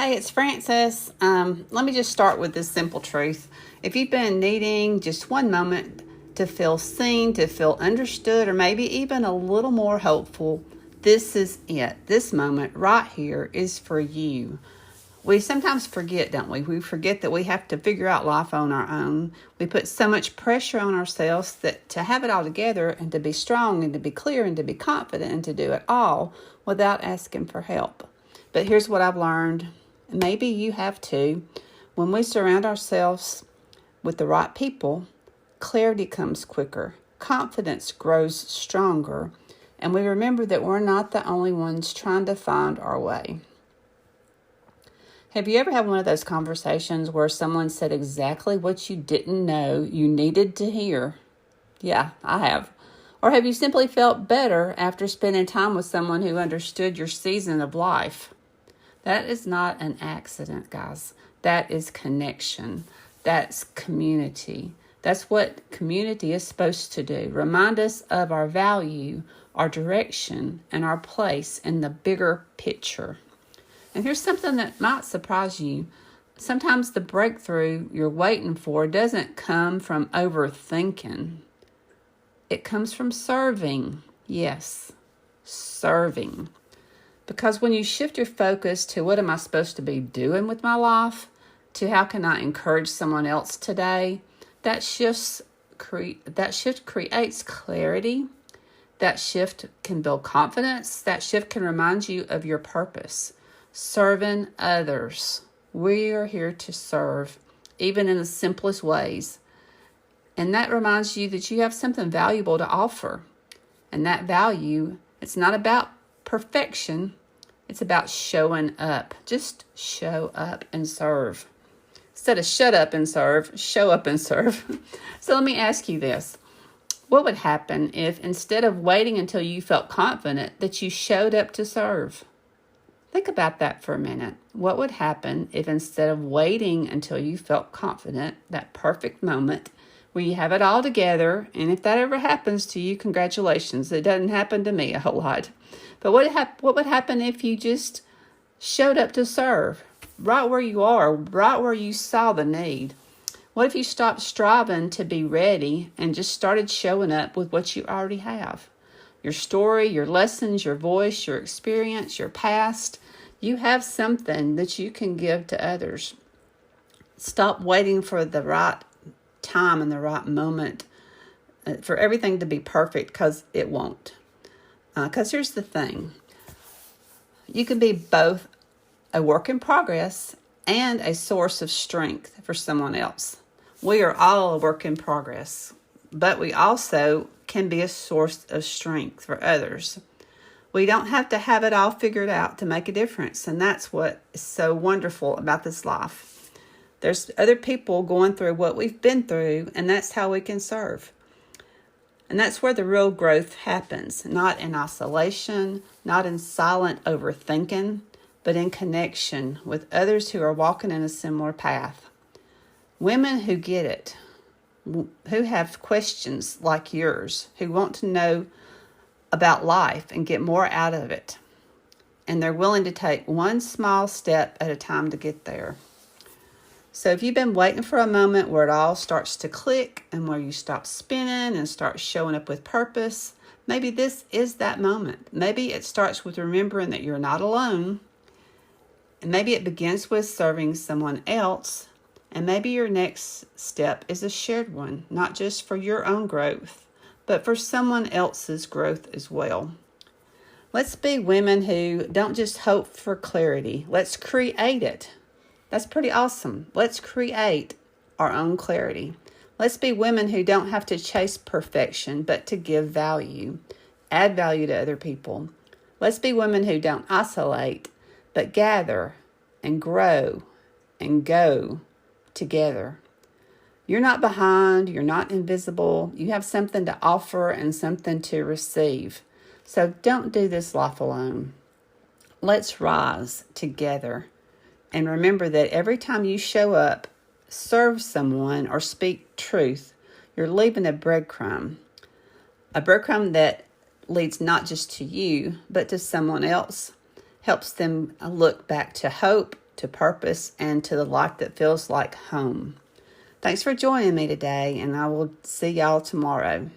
Hey, it's Frances. Let me just start with this simple truth. If you've been needing just one moment to feel seen, to feel understood, or maybe even a little more hopeful, this is it. This moment right here is for you. We sometimes forget, don't we? We forget that we have to figure out life on our own. We put so much pressure on ourselves that to have it all together and to be strong and to be clear and to be confident and to do it all without asking for help. But here's what I've learned. Maybe you have too. When we surround ourselves with the right people, clarity comes quicker, confidence grows stronger, and we remember that we're not the only ones trying to find our way. Have you ever had one of those conversations where someone said exactly what you didn't know you needed to hear? Yeah, I have. Or have you simply felt better after spending time with someone who understood your season of life? That is not an accident, guys. That is connection. That's community. That's what community is supposed to do. Remind us of our value, our direction, and our place in the bigger picture. And here's something that might surprise you. Sometimes the breakthrough you're waiting for doesn't come from overthinking. It comes from serving. Yes, serving. Because when you shift your focus to what am I supposed to be doing with my life, to how can I encourage someone else today, that shift creates clarity. That shift can build confidence. That shift can remind you of your purpose. Serving others. We are here to serve, even in the simplest ways. And that reminds you that you have something valuable to offer. And that value, it's not about perfection. It's about showing up. Just show up and serve. Instead of shut up and serve, show up and serve. So let me ask you this. What would happen if instead of waiting until you felt confident that you showed up to serve? Think about that for a minute. What would happen if instead of waiting until you felt confident, that perfect moment where you have it all together, and if that ever happens to you, congratulations. It doesn't happen to me a whole lot. But what would happen if you just showed up to serve right where you are, right where you saw the need? What if you stopped striving to be ready and just started showing up with what you already have? Your story, your lessons, your voice, your experience, your past. You have something that you can give to others. Stop waiting for the right time and the right moment for everything to be perfect, because it won't. Because here's the thing. You can be both a work in progress and a source of strength for someone else. We are all a work in progress, but we also can be a source of strength for others. We don't have to have it all figured out to make a difference, and that's what is so wonderful about this life. There's other people going through what we've been through, and that's how we can serve. And that's where the real growth happens, not in isolation, not in silent overthinking, but in connection with others who are walking in a similar path. Women who get it, who have questions like yours, who want to know about life and get more out of it. And they're willing to take one small step at a time to get there. So if you've been waiting for a moment where it all starts to click and where you stop spinning and start showing up with purpose, maybe this is that moment. Maybe it starts with remembering that you're not alone. And maybe it begins with serving someone else. And maybe your next step is a shared one, not just for your own growth, but for someone else's growth as well. Let's be women who don't just hope for clarity. Let's create it. That's pretty awesome. Let's create our own clarity. Let's be women who don't have to chase perfection, but to give value, add value to other people. Let's be women who don't isolate, but gather and grow and go together. You're not behind. You're not invisible. You have something to offer and something to receive. So don't do this life alone. Let's rise together. And remember that every time you show up, serve someone, or speak truth, you're leaving a breadcrumb that leads not just to you, but to someone else, helps them look back to hope to purpose, and to the life that feels like home. Thanks for joining me today, and I will see y'all tomorrow.